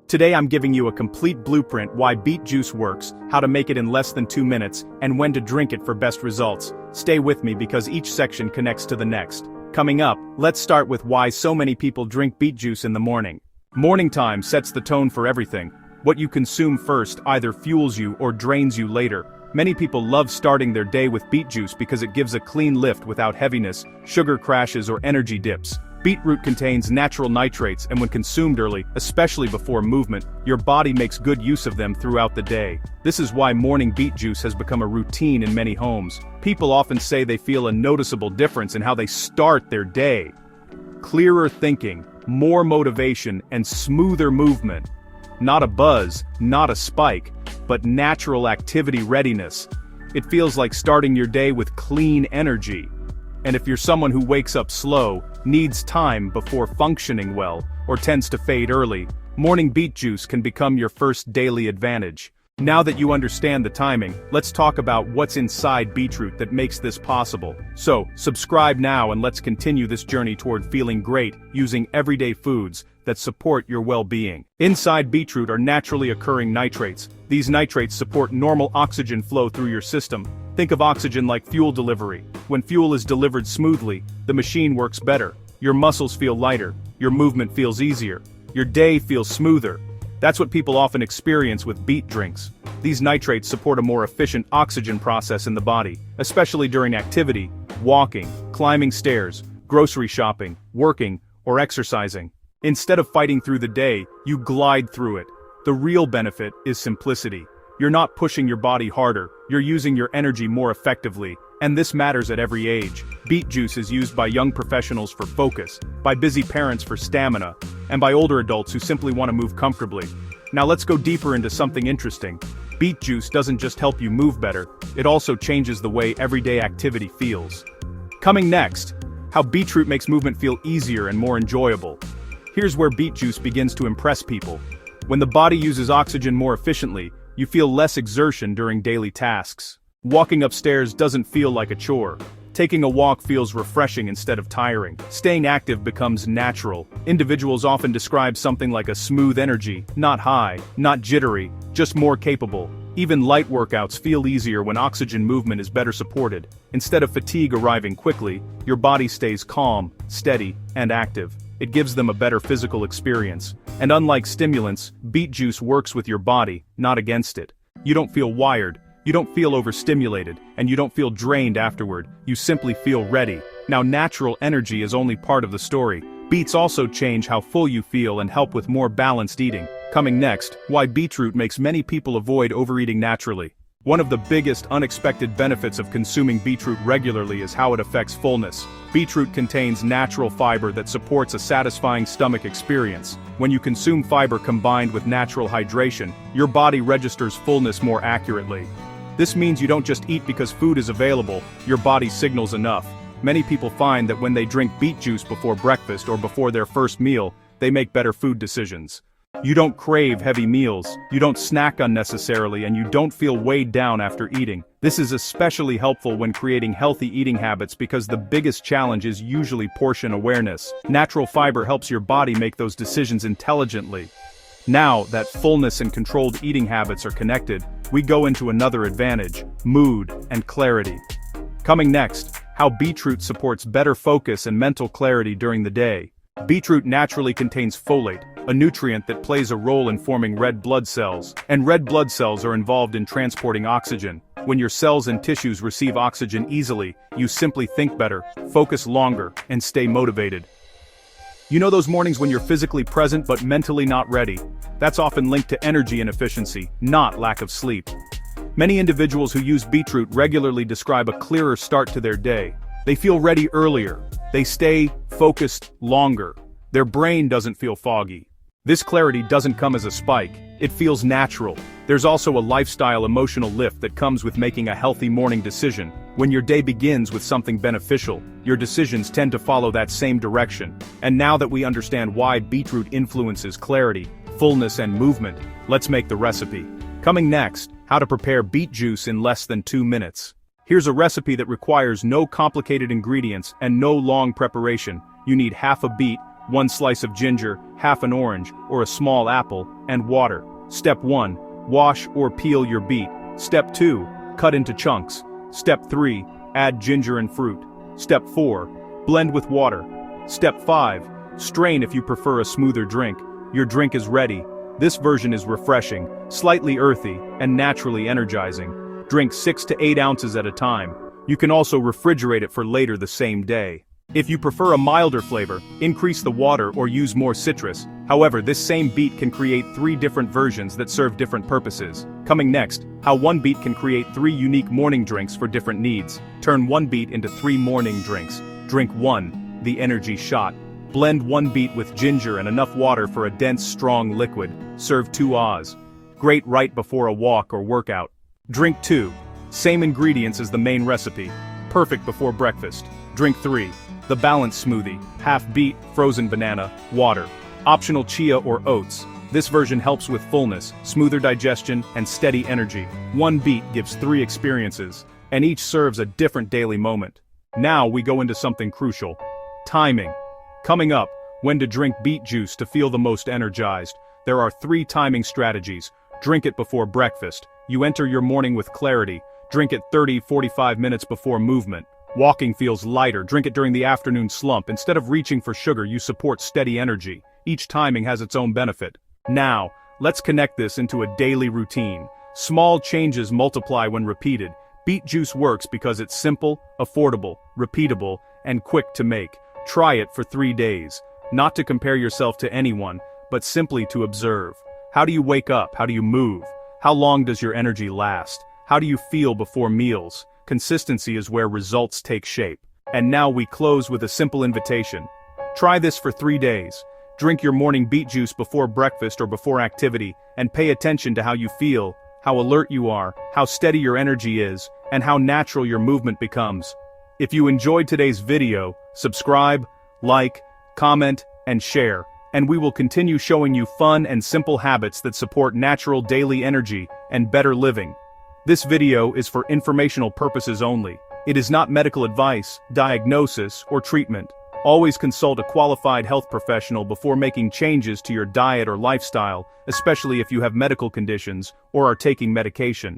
Today I'm giving you a complete blueprint why beet juice works, how to make it in less than 2 minutes, and when to drink it for best results. Stay with me because each section connects to the next. Coming up, let's start with why so many people drink beet juice in the morning. Morning time sets the tone for everything. What you consume first either fuels you or drains you later. Many people love starting their day with beet juice because it gives a clean lift without heaviness, sugar crashes or energy dips. Beetroot contains natural nitrates, and when consumed early, especially before movement, your body makes good use of them throughout the day. This is why morning beet juice has become a routine in many homes. People often say they feel a noticeable difference in how they start their day. Clearer thinking, more motivation, and smoother movement. Not a buzz, not a spike, but natural activity readiness. It feels like starting your day with clean energy. And if you're someone who wakes up slow, needs time before functioning well, or tends to fade early, morning beet juice can become your first daily advantage. Now that you understand the timing, let's talk about what's inside beetroot that makes this possible. So, subscribe now and let's continue this journey toward feeling great using everyday foods that support your well-being. Inside beetroot are naturally occurring nitrates. These nitrates support normal oxygen flow through your system. Think of oxygen like fuel delivery. When fuel is delivered smoothly, the machine works better. Your muscles feel lighter, your movement feels easier, your day feels smoother. That's what people often experience with beet drinks. These nitrates support a more efficient oxygen process in the body, especially during activity, walking, climbing stairs, grocery shopping, working, or exercising. Instead of fighting through the day, you glide through it. The real benefit is simplicity. You're not pushing your body harder, you're using your energy more effectively, and this matters at every age. Beet juice is used by young professionals for focus, by busy parents for stamina, and by older adults who simply want to move comfortably. Now let's go deeper into something interesting. Beet juice doesn't just help you move better, it also changes the way everyday activity feels. Coming next, how beetroot makes movement feel easier and more enjoyable. Here's where beet juice begins to impress people. When the body uses oxygen more efficiently, you feel less exertion during daily tasks. Walking upstairs doesn't feel like a chore. Taking a walk feels refreshing instead of tiring. Staying active becomes natural. Individuals often describe something like a smooth energy, not high, not jittery, just more capable. Even light workouts feel easier when oxygen movement is better supported. Instead of fatigue arriving quickly, your body stays calm, steady, and active. It gives them a better physical experience. And unlike stimulants, beet juice works with your body, not against it. You don't feel wired, you don't feel overstimulated, and you don't feel drained afterward, you simply feel ready. Now natural energy is only part of the story. Beets also change how full you feel and help with more balanced eating. Coming next, why beetroot makes many people avoid overeating naturally. One of the biggest unexpected benefits of consuming beetroot regularly is how it affects fullness. Beetroot contains natural fiber that supports a satisfying stomach experience. When you consume fiber combined with natural hydration, your body registers fullness more accurately. This means you don't just eat because food is available, your body signals enough. Many people find that when they drink beet juice before breakfast or before their first meal, they make better food decisions. You don't crave heavy meals, you don't snack unnecessarily, and you don't feel weighed down after eating. This is especially helpful when creating healthy eating habits because the biggest challenge is usually portion awareness. Natural fiber helps your body make those decisions intelligently. Now that fullness and controlled eating habits are connected, we go into another advantage: mood and clarity. Coming next, how beetroot supports better focus and mental clarity during the day. Beetroot naturally contains folate, a nutrient that plays a role in forming red blood cells, and red blood cells are involved in transporting oxygen. When your cells and tissues receive oxygen easily, you simply think better, focus longer, and stay motivated. You know those mornings when you're physically present but mentally not ready? That's often linked to energy inefficiency, not lack of sleep. Many individuals who use beetroot regularly describe a clearer start to their day. They feel ready earlier. They stay focused longer. Their brain doesn't feel foggy. This clarity doesn't come as a spike. It feels natural. There's also a lifestyle emotional lift that comes with making a healthy morning decision. When your day begins with something beneficial, your decisions tend to follow that same direction. And now that we understand why beetroot influences clarity, fullness, and movement, let's make the recipe. Coming next, how to prepare beet juice in less than 2 minutes. Here's a recipe that requires no complicated ingredients and no long preparation. You need half a beet, 1 slice of ginger, half an orange, or a small apple, and water. Step 1. Wash or peel your beet. Step 2. Cut into chunks. Step 3. Add ginger and fruit. Step 4. Blend with water. Step 5. Strain if you prefer a smoother drink. Your drink is ready. This version is refreshing, slightly earthy, and naturally energizing. Drink 6 to 8 ounces at a time. You can also refrigerate it for later the same day. If you prefer a milder flavor, increase the water or use more citrus. However, this same beet can create 3 different versions that serve different purposes. Coming next, how 1 beet can create 3 unique morning drinks for different needs. Turn 1 beet into 3 morning drinks. Drink 1, the energy shot. Blend 1 beet with ginger and enough water for a dense, strong liquid. Serve 2 Oz. Great right before a walk or workout. Drink 2. Same ingredients as the main recipe. Perfect before breakfast. Drink 3. The balanced smoothie, half beet, frozen banana, water. Optional chia or oats. This version helps with fullness, smoother digestion, and steady energy. 1 beet gives 3 experiences, and each serves a different daily moment. Now we go into something crucial. Timing. Coming up, when to drink beet juice to feel the most energized. There are 3 timing strategies. Drink it before breakfast. You enter your morning with clarity. Drink it 30-45 minutes before movement. Walking feels lighter. Drink it during the afternoon slump. Instead of reaching for sugar, you support steady energy. Each timing has its own benefit. Now, let's connect this into a daily routine. Small changes multiply when repeated. Beet juice works because it's simple, affordable, repeatable, and quick to make. Try it for 3 days. Not to compare yourself to anyone, but simply to observe. How do you wake up? How do you move? How long does your energy last? How do you feel before meals? Consistency is where results take shape. And now we close with a simple invitation. Try this for 3 days. Drink your morning beet juice before breakfast or before activity, and pay attention to how you feel, how alert you are, how steady your energy is, and how natural your movement becomes. If you enjoyed today's video, subscribe, like, comment, and share, and we will continue showing you fun and simple habits that support natural daily energy and better living. This video is for informational purposes only. It is not medical advice, diagnosis, or treatment. Always consult a qualified health professional before making changes to your diet or lifestyle, especially if you have medical conditions or are taking medication.